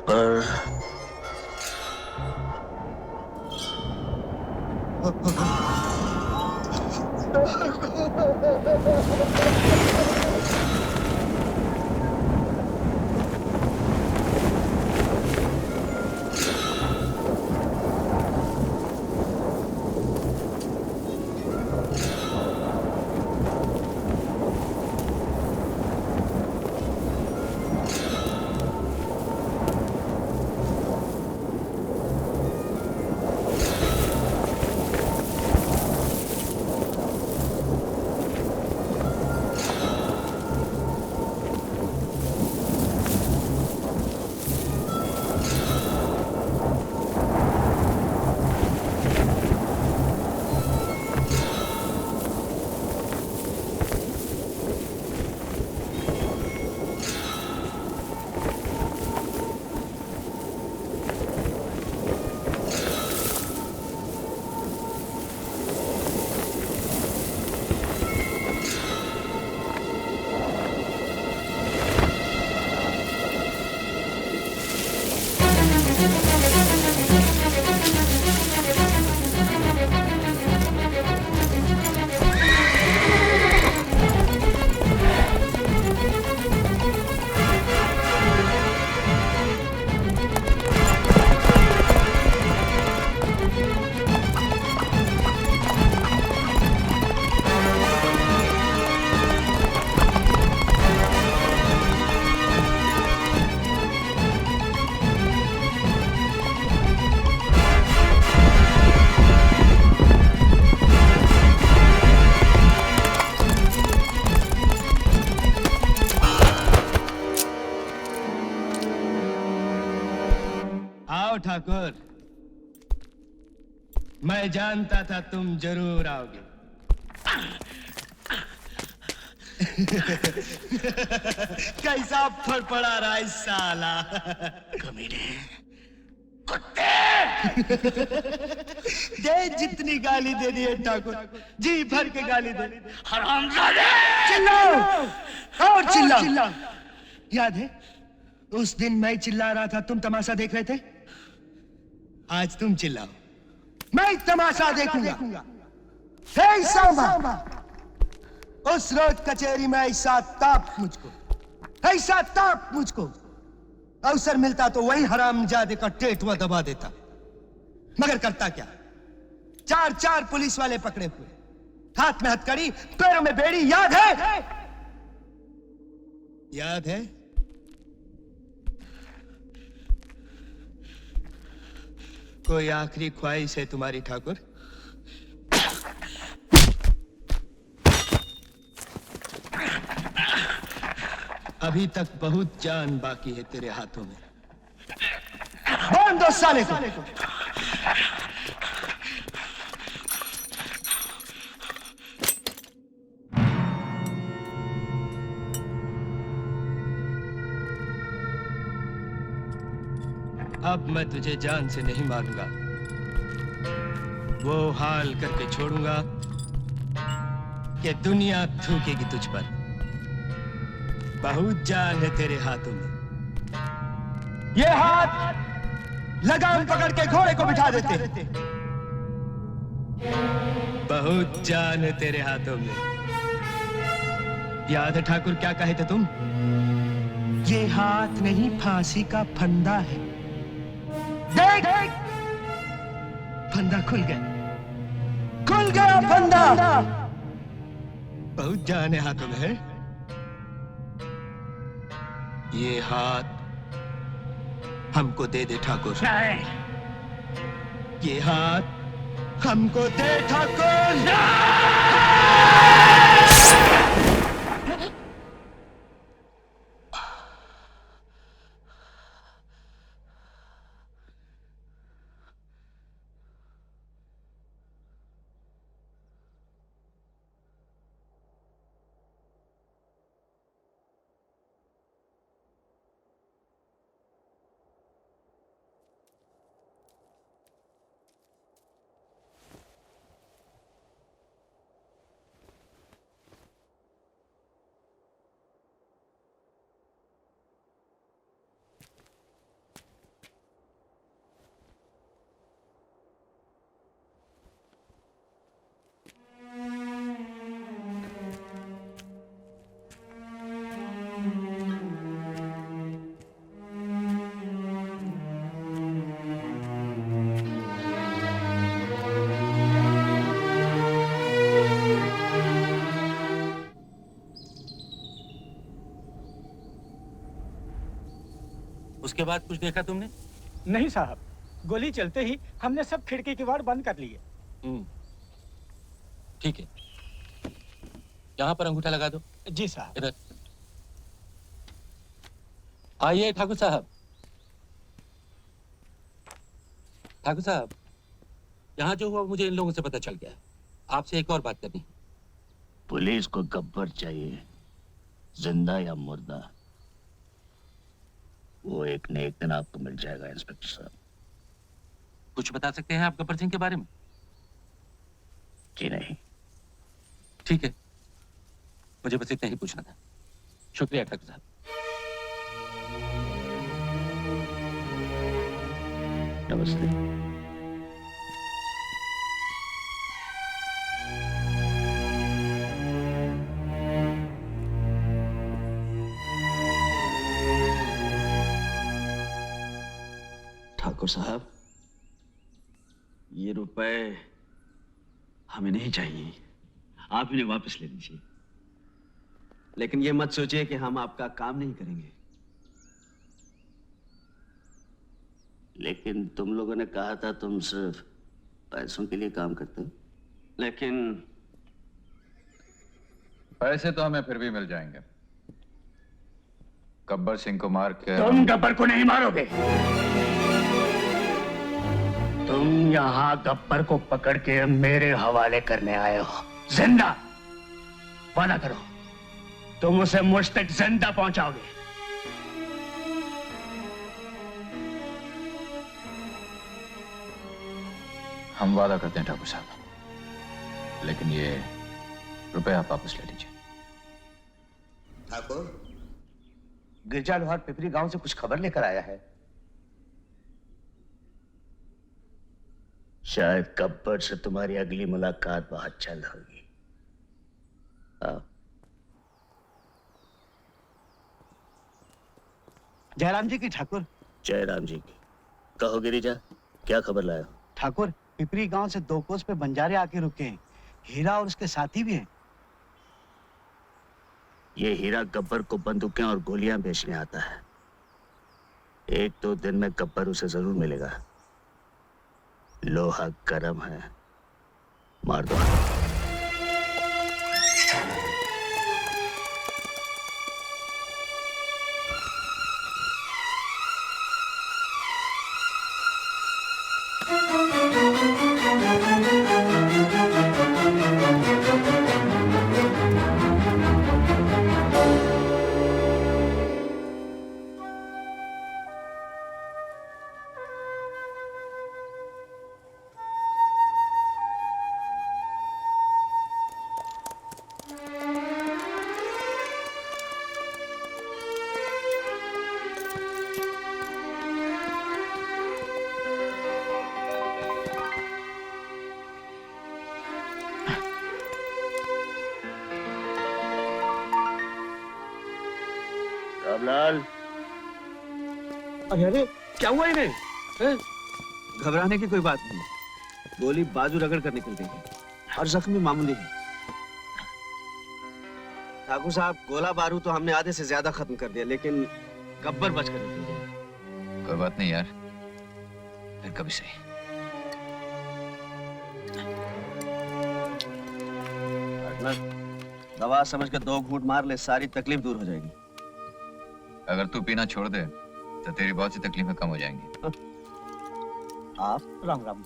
पर आओ ठाकुर, मैं जानता था तुम जरूर आओगे। कैसा फड़फड़ा रहा है साला। कमीने, कुत्ते! दे जितनी गाली देनी है ठाकुर, जी भर के गाली दे। हरामजादे! चिल्लाओ और चिल्लाओ। याद है उस दिन मैं चिल्ला रहा था, तुम तमाशा देख रहे थे। आज तुम चिल्लाओ, मैं तमाशा देखूंगा। हे सांबा, उस रोज कचहरी में ऐसा ताप मुझको अवसर मिलता तो वही हरामजादे का टेटवा दबा देता। मगर करता क्या, चार पुलिस वाले पकड़े हुए, हाथ में हथकड़ी, पैरों में बेड़ी। याद है? कोई आखिरी ख्वाहिश है तुम्हारी ठाकुर? अभी तक बहुत जान बाकी है तेरे हाथों में। बांध दो साले को। अब मैं तुझे जान से नहीं मारूंगा, वो हाल करके छोड़ूंगा कि दुनिया थूकेगी तुझ पर। बहुत जान है तेरे हाथों में। ये हाथ लगाम पकड़ के घोड़े को बिठा देते। बहुत जान है तेरे हाथों में। याद है ठाकुर क्या कहे थे तुम? ये हाथ नहीं फांसी का फंदा है। देख, फंदा खुल गया फंदा। बहुत जान है हाथों में है। ये हाथ हमको दे दे ठाकुर। ये हाथ हमको दे ठाकुर। उसके बाद कुछ देखा तुमने? नहीं साहब, गोली चलते ही हमने सब खिड़की किवाड़ बंद कर लिए। ठीक है, यहाँ पर अंगूठा लगा दो। जी साहब। इधर आइए ठाकुर साहब। ठाकुर साहब, यहाँ जो हुआ मुझे इन लोगों से पता चल गया। आपसे एक और बात करनी है। पुलिस को गब्बर चाहिए, जिंदा या मुर्दा, वो एक न एक दिन आपको मिल जाएगा इंस्पेक्टर साहब। कुछ बता सकते हैं आप गब्बर सिंह के बारे में? जी नहीं। ठीक है, मुझे बस इतना ही पूछना था। शुक्रिया ठाकुर साहब। नमस्ते। ठाकुर साहब, ये रुपए हमें नहीं चाहिए, आप इन्हें वापस ले लीजिए। लेकिन ये मत सोचिए कि हम आपका काम नहीं करेंगे। लेकिन तुम लोगों ने कहा था तुम सिर्फ पैसों के लिए काम करते हो। लेकिन पैसे तो हमें फिर भी मिल जाएंगे। गब्बर सिंह को मार के तुम गब्बर को नहीं मारोगे। तुम यहाँ गब्बर को पकड़ के मेरे हवाले करने आए हो, जिंदा। वादा करो, तुम उसे मुझ तक जिंदा पहुंचाओगे। हम वादा करते हैं ठाकुर साहब, लेकिन ये रुपए आप वापस ले लीजिए। ठाकुर, गिरजा लोहार पिपरी गांव से कुछ खबर लेकर आया है। शायद गब्बर से तुम्हारी अगली मुलाकात बहुत जल्द होगी। आओ। जयराम जी की ठाकुर। जयराम जी की। कहो गिरिजा, क्या खबर लाया? ठाकुर, पिपरी गांव से 2 कोस पे बंजारे आके रुके हैं। हीरा और उसके साथी भी हैं। ये हीरा गब्बर को बंदूकें और गोलियां बेचने आता है। 1-2 दिन में गब्बर उसे जरूर मिलेगा। लोहा गरम है, मार दो। रामलाल, अरे क्या हुआ इन्हें? घबराने की कोई बात नहीं, गोली बाजू रगड़ कर निकल गई और जख्मी मामूली है। ठाकुर साहब, गोला बारूद तो हमने आधे से ज्यादा खत्म कर दिया, लेकिन गब्बर बचकर निकल गया। कोई बात नहीं यार, फिर कभी सही। दवा समझ कर 2 घूंट मार ले, सारी तकलीफ दूर हो जाएगी। अगर तू पीना छोड़ दे तो तेरी बहुत सी तकलीफें कम हो जाएंगी। आप राम राम।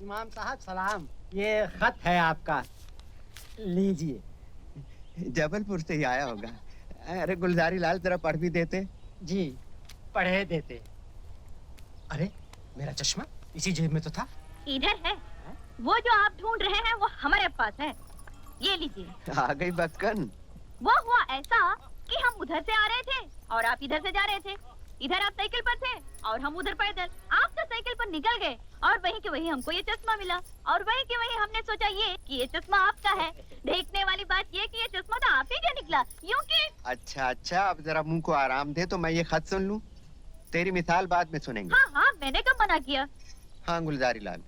इमाम साहब सलाम, ये खत है आपका, लीजिए। जबलपुर से ही आया होगा। अरे गुलजारी लाल, जरा पढ़ भी देते। जी, पढ़े देते। अरे मेरा चश्मा इसी जेब में तो था। इधर है। वो जो आप ढूंढ रहे हैं वो हमारे पास है, ये लीजिए। आ गई बक्कन। वो हुआ ऐसा कि हम उधर से आ रहे थे और आप इधर से जा रहे थे। इधर आप साइकिल पर थे और हम उधर पैदल। आप तो साइकिल पर निकल गए और वहीं के वहीं हमको ये चश्मा मिला और वहीं के वहीं हमने सोचा ये कि ये चश्मा आपका है। देखने वाली बात ये कि ये चश्मा तो आप ही का निकला, यूं कि। अच्छा अच्छा, अब जरा मुंह को आराम दे तो मैं ये खत सुन लूं। तेरी मिसाल बाद में सुनेंगे। हाँ हाँ, मैंने कब मना किया। हाँ गुलजारी लाल।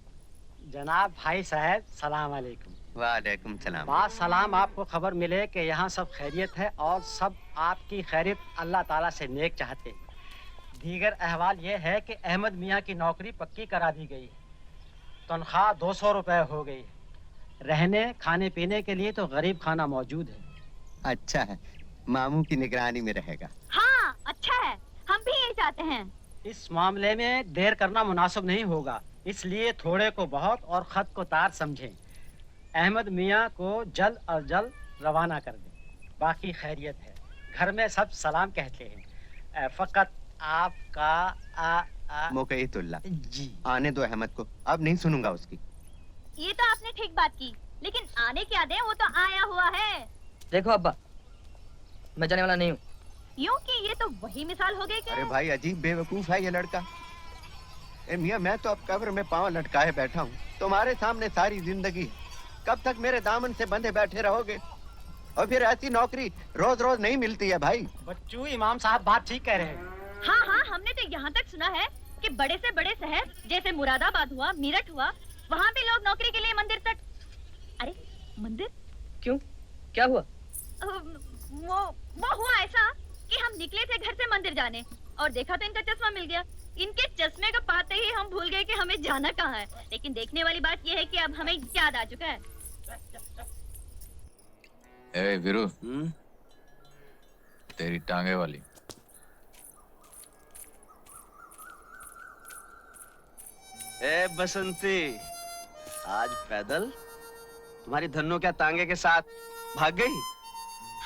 जनाब भाई साहब, सलाम अलैकुम। वालेकुम सलाम। बात सलाम, आपको खबर मिले कि यहाँ सब खैरियत है और सब आपकी खैरियत अल्लाह ताला से नेक चाहते। दीगर अहवाल ये है कि अहमद मियाँ की नौकरी पक्की करा दी गई, तनख्वाह 200 रुपए हो गई, रहने खाने पीने के लिए तो गरीब खाना मौजूद है। अच्छा है, मामू की निगरानी में रहेगा। हाँ अच्छा है, हम भी यही चाहते हैं। इस मामले में देर करना मुनासिब नहीं होगा, इसलिए थोड़े को बहुत और खत को तार समझें। अहमद मियाँ को जल्द अज जल्द रवाना कर दें। बाकी खैरियत है, घर में सब सलाम कहते हैं। फकत आपका मुकईतुल्ला जी। आने दो अहमद को, अब नहीं सुनूंगा उसकी। ये तो आपने ठीक बात की, लेकिन आने क्या दे, वो तो आया हुआ है। देखो अब्बा, मैं जाने वाला नहीं हूँ। यूं कि ये तो वही मिसाल हो गई कि। अरे भाई अजीब बेवकूफ है ये लड़का। ए मियाँ, मैं तो अब कब्र में पांव लटकाए बैठा हूँ, तुम्हारे सामने सारी जिंदगी। कब तक मेरे दामन से बंधे बैठे रहोगे? और फिर ऐसी नौकरी रोज रोज नहीं मिलती है भाई। बच्चू, इमाम साहब बात ठीक कह रहे हैं। हाँ हाँ, हमने तो यहाँ तक सुना है कि बड़े से बड़े शहर जैसे मुरादाबाद हुआ, मेरठ हुआ, वहाँ भी लोग नौकरी के लिए मंदिर तक। अरे मंदिर क्यों, क्या हुआ? वो हुआ ऐसा कि हम निकले थे घर से मंदिर जाने और देखा तो इनका चश्मा मिल गया। इनके चश्मे को पाते ही हम भूल गए कि हमें जाना कहाँ है। लेकिन देखने वाली बात यह है कि अब हमें याद आ चुका है। ए वीरू, तेरी टांगे वाली। ए बसंती, आज पैदल? तुम्हारी धन्नो क्या तांगे के साथ भाग गई?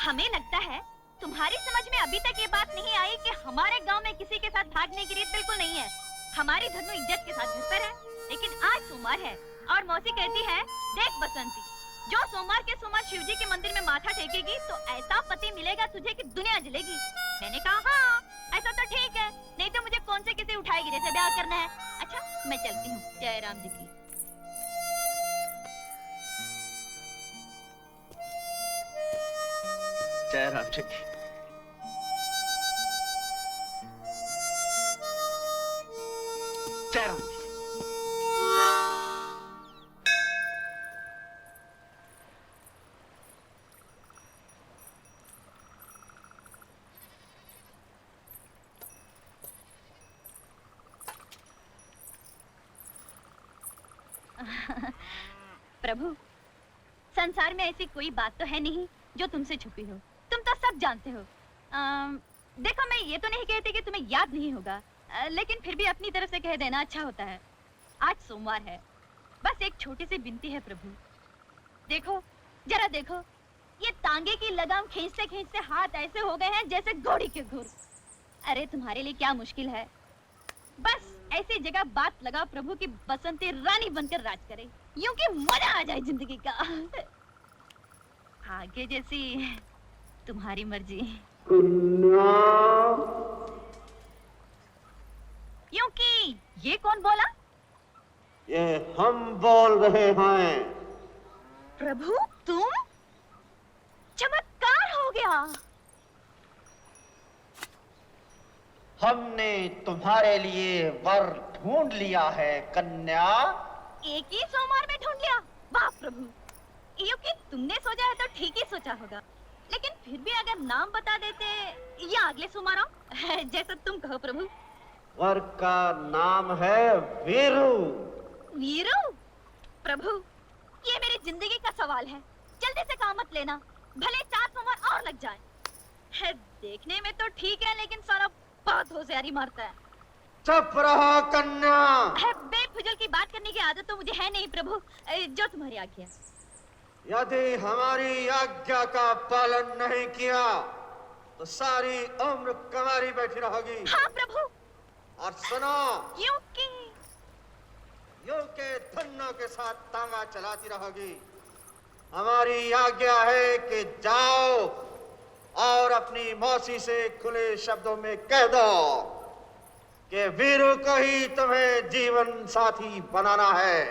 हमें लगता है तुम्हारी समझ में अभी तक ये बात नहीं आई कि हमारे गांव में किसी के साथ भागने की रीत बिल्कुल नहीं है। हमारी धनु इज्जत के साथ घर पर है, लेकिन आज सोमवार है और मौसी कहती है, देख बसंती, जो सोमवार के सोमवार शिव जी के मंदिर में माथा टेकेगी तो ऐसा पति मिलेगा तुझे कि दुनिया जलेगी। मैंने कहा हाँ, ऐसा तो ठीक है, नहीं तो मुझे कौन से किसी उठाएगी जैसे ब्याह करना है। अच्छा मैं चलती हूँ, जय राम जी की। जय राम जी की। जय राम जी। प्रभु, संसार में ऐसी कोई बात तो है नहीं जो तुमसे छुपी हो। तुम तो सब जानते हो। देखो, मैं ये तो नहीं कहती कि तुम्हें याद नहीं होगा, लेकिन फिर भी अपनी तरफ से कह देना अच्छा होता है। आज सोमवार है, बस एक छोटी सी विनती है प्रभु। देखो, जरा देखो, ये तांगे की लगाम खींचते खींचते हाथ ऐसे हो गए हैं जैसे घोड़ी के घुर। अरे तुम्हारे लिए क्या मुश्किल है, बस ऐसी जगह बात लगाओ प्रभु की बसंती रानी बनकर राज करे, यूं कि मजा आ जाए जिंदगी का। आगे जैसी तुम्हारी मर्जी। यूं कि ये कौन बोला? ये हम बोल रहे हैं। प्रभु, तुम? चमत्कार हो गया। हमने तुम्हारे लिए वर ढूंढ लिया है कन्या। एक ही सोमवार में ढूंढ लिया? वाह प्रभु, यूं कि तुमने सोचा है तो ठीक ही सोचा होगा, लेकिन फिर भी अगर नाम बता देते या अगले सोमवार आओ, जैसा तुम कहो प्रभु। वर का नाम है वीरू। वीरू? प्रभु, ये मेरी जिंदगी का सवाल है, जल्दी से काम मत लेना, भले 4 सोमवार और लग जाए। है देखने में तो ठीक है, लेकिन सारा बहुत होशियारी मारता है। चुप रहो कन्या। है बेफुजूल की बात करने की आदत तो मुझे है नहीं प्रभु, जो तुम्हारी आज्ञा। यदि हमारी आज्ञा का पालन नहीं किया तो सारी उम्र कमारी बैठी रहोगी। हाँ प्रभु। और सुनो, यूं कि यूं के धन्नो के साथ तांगा चलाती रहोगी। हमारी आज्ञा है कि जाओ और अपनी मौसी से खुले शब्दों में कह दो कि वीरू को ही तुम्हें जीवन साथी बनाना है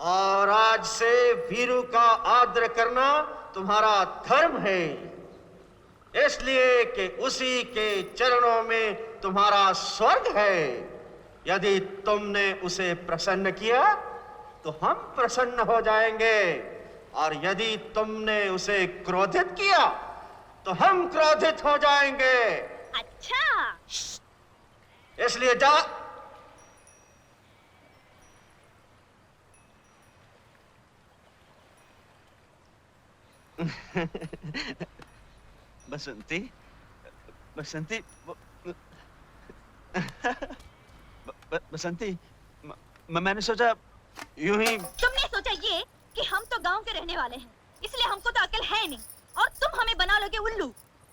और आज से वीरू का आदर करना तुम्हारा धर्म है, इसलिए कि उसी के चरणों में तुम्हारा स्वर्ग है। यदि तुमने उसे प्रसन्न किया तो हम प्रसन्न हो जाएंगे, और यदि तुमने उसे क्रोधित किया तो हम क्रोधित हो जाएंगे। अच्छा, इसलिए जा। बसंती, बसंती, बसंती, मैंने सोचा यूं ही। तुमने सोचा ये कि हम तो गांव के रहने वाले हैं, इसलिए हमको तो अकल है नहीं, और तुम हमें बना लोगे उल्लू।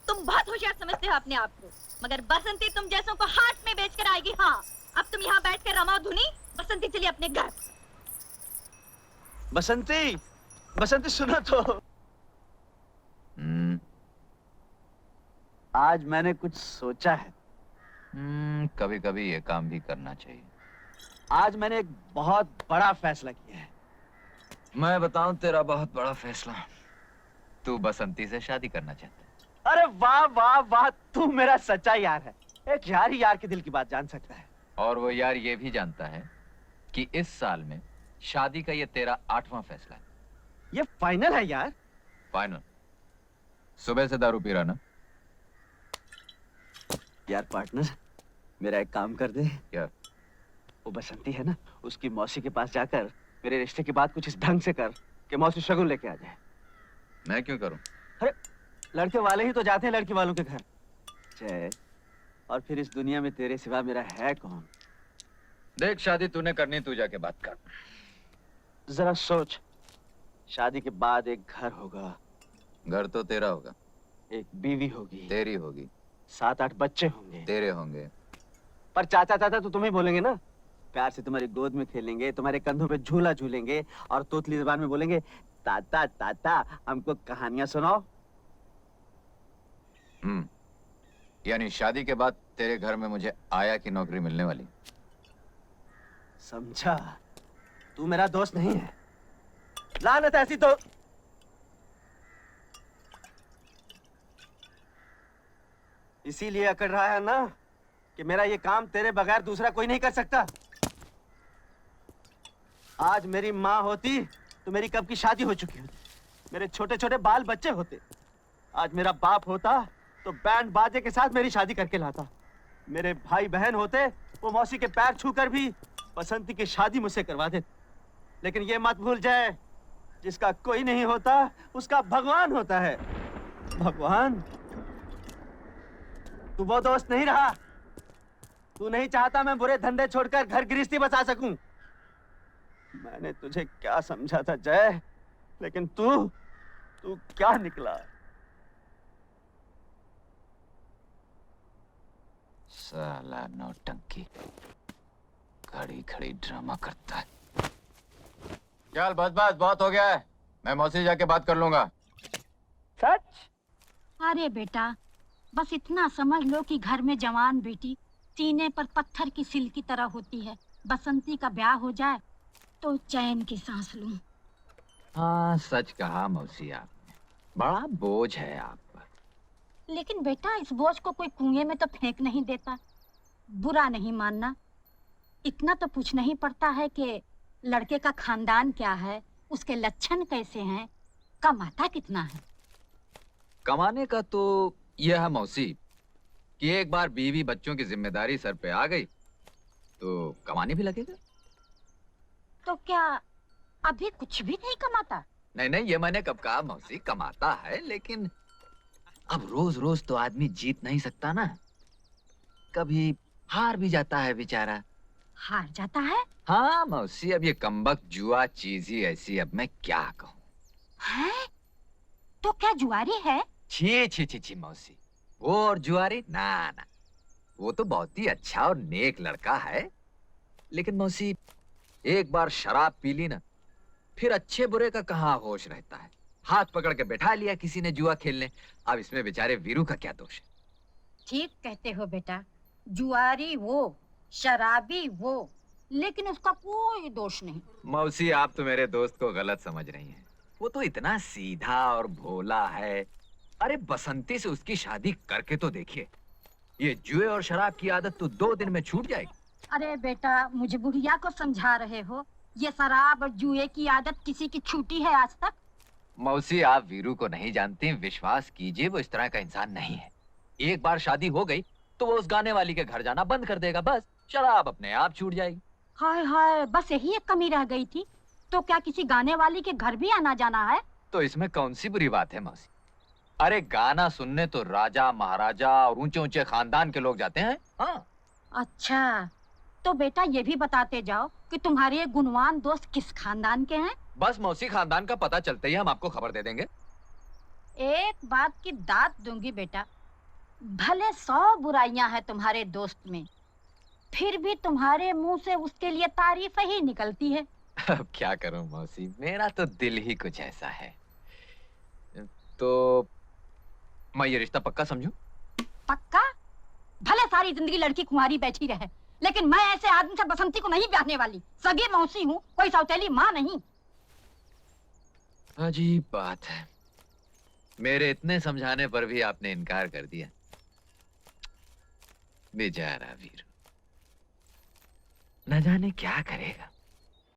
तुम बहुत होशियार समझते हो अपने आप को, मगर बसंती तुम जैसों को हाथ में बेचकर आएगी। हाँ, अब तुम यहाँ बैठ कर रमाओ धुनी, बसंती चलिए अपने घर। बसंती, बसंती सुनो तो। आज मैंने कुछ सोचा है। कभी कभी ये काम भी करना चाहिए। आज मैंने एक बहुत बड़ा फैसला किया है। मैं बताऊं तेरा बहुत बड़ा फैसला, तू बसंती से शादी करना चाहता है। अरे वाह वाह वाह, तू मेरा सच्चा यार है। एक यार ही यार के दिल की बात जान सकता है। और वो यार ये भी जानता है कि इस साल में शादी का ये तेरा 8वां फैसला है। ये फाइनल है यार। फाइनल। सुबह से दारू पी रहा ना? यार पार्टनर, मेरा एक काम कर दे। क्या? वो बसंती है ना, उसकी मौसी के पास जाकर मेरे रिश्ते की बात कुछ इस ढंग से कर कि मौसी शगुन लेके आ जाए। मैं क्यों करूं? अरे लड़के वाले ही तो जाते हैं लड़की वालों के घर। जय, और फिर इस दुनिया में तेरे सिवा मेरा है कौन? देख, शादी तूने करनी, तू जाके बात कर। जरा सोच, शादी के बाद एक घर होगा, घर तो तेरा होगा, एक बीवी होगी, तेरी होगी, 7-8 बच्चे होंगे, तेरे होंगे। पर चाचा चाचा तो तुम्हें बोलेंगे ना। प्यार से तुम्हारी गोद में खेलेंगे, तुम्हारे कंधों पे झूला झूलेंगे, और तोतली जबान में बोलेंगे, ताता ताता हमको कहानियां सुनाओ। यानी शादी के बाद तेरे घर में मुझे आया की नौकरी मिलने वाली? समझा? तू मेरा दोस्त नहीं है। लानत ऐसी तो इसीलिए अकड़ रहा है ना कि मेरा ये काम तेरे बगैर दूसरा कोई नहीं कर सकता। आज मेरी माँ होती तो मेरी कब की शादी हो चुकी होती, मेरे छोटे छोटे बाल बच्चे होते। आज मेरा बाप होता तो बैंड बाजे के साथ मेरी शादी करके लाता। मेरे भाई बहन होते, वो मौसी के पैर छूकर भी बसंती की शादी मुझसे करवा देते। लेकिन ये मत भूल जाए, जिसका कोई नहीं होता उसका भगवान होता है। भगवान? तू वो दोस्त नहीं रहा। तू नहीं चाहता मैं बुरे धंधे छोड़कर घर गृहस्थी बसा सकूं। मैंने तुझे क्या समझा था जय, लेकिन तू क्या निकला? साला नौटंकी, खड़ी खड़ी ड्रामा करता है। चल बस बस, बहुत हो गया है, मैं मौसी जाके बात कर लूंगा। सच? अरे बेटा, बस इतना समझ लो कि घर में जवान बेटी सीने पर पत्थर की सिल की तरह होती है। बसंती का ब्याह हो जाए तो चैन की सांस लूं। हाँ, सच कहा मौसी आपने, बड़ा बोझ है आप पर। लेकिन बेटा, इस बोझ को कोई कुएं में तो फेंक नहीं देता। बुरा नहीं मानना, इतना तो पूछना ही पड़ता है कि लड़के का खानदान क्या है, उसके लक्षण कैसे हैं, कमाता कितना है। कमाने का तो यह है मौसी कि एक बार बीवी बच्चों की जिम्मेदारी सर पे आ गई तो कमाने भी लगेगा। तो क्या अभी कुछ भी नहीं कमाता? नहीं नहीं, ये मैंने कब कहा मौसी, कमाता है, लेकिन अब रोज रोज तो आदमी जीत नहीं सकता ना, कभी हार भी जाता है बेचारा। हार जाता है? हाँ मौसी, अब ये कमबख्त जुआ चीज ही ऐसी, अब मैं क्या कहूँ। हैं? तो क्या जुआरी है? छी छी छी छी मौसी, वो और जुआरी ना ना, वो तो बहुत ही अच्छा और नेक लड़का है। लेकिन मौसी, एक बार शराब पी ली ना, फिर अच्छे बुरे का कहाँ होश रहता है। हाथ पकड़ के बैठा लिया किसी ने जुआ खेलने। अब इसमें बेचारे वीरू का क्या दोष है? ठीक कहते हो बेटा, जुआरी वो, शराबी वो, लेकिन उसका कोई दोष नहीं। मौसी आप तो मेरे दोस्त को गलत समझ रही हैं। वो तो इतना सीधा और भोला है। अरे बसंती से उसकी शादी करके तो देखिए, ये जुए और शराब की आदत तो 2 दिन में छूट जाएगी। अरे बेटा, मुझे बुढ़िया को समझा रहे हो? ये शराब और जुए की आदत किसी की छूटी है आज तक? मौसी आप वीरू को नहीं जानती, विश्वास कीजिए वो इस तरह का इंसान नहीं है। एक बार शादी हो गई तो वो उस गाने वाली के घर जाना बंद कर देगा, बस शराब अपने आप छूट जाएगी। हाय हाय, बस यही एक कमी रह गई थी। तो क्या किसी गाने वाली के घर भी आना जाना है? तो इसमें कौन सी बुरी बात है मौसी? अरे गाना सुनने तो राजा महाराजा और ऊंचे ऊंचे खानदान के लोग जाते हैं। हाँ। अच्छा, तो बेटा ये भी बताते जाओ कि तुम्हारे ये गुणवान दोस्त किस खानदान के हैं? बस मौसी खानदान का पता चलते ही हम आपको खबर दे देंगे। एक बात की दात दूंगी बेटा, भले 100 बुराइयां हैं तुम्हारे दोस्त में, फिर भी तुम्हारे मुंह से उसके लिए तारीफ ही निकलती है। अब क्या करूं मौसी, मेरा तो दिल ही कुछ ऐसा है। तो मैं ये रिश्ता पक्का समझूं? पक्का? भले सारी जिंदगी लड़की कुंवारी बैठी रहे, लेकिन मैं ऐसे आदमी से बसंती को नहीं ब्याहने वाली। सगी मौसी हूँ, कोई सौतेली माँ नहीं। अजीब बात है, मेरे इतने समझाने पर भी आपने इनकार कर दिया। बेचारा वीरू, न जाने क्या करेगा।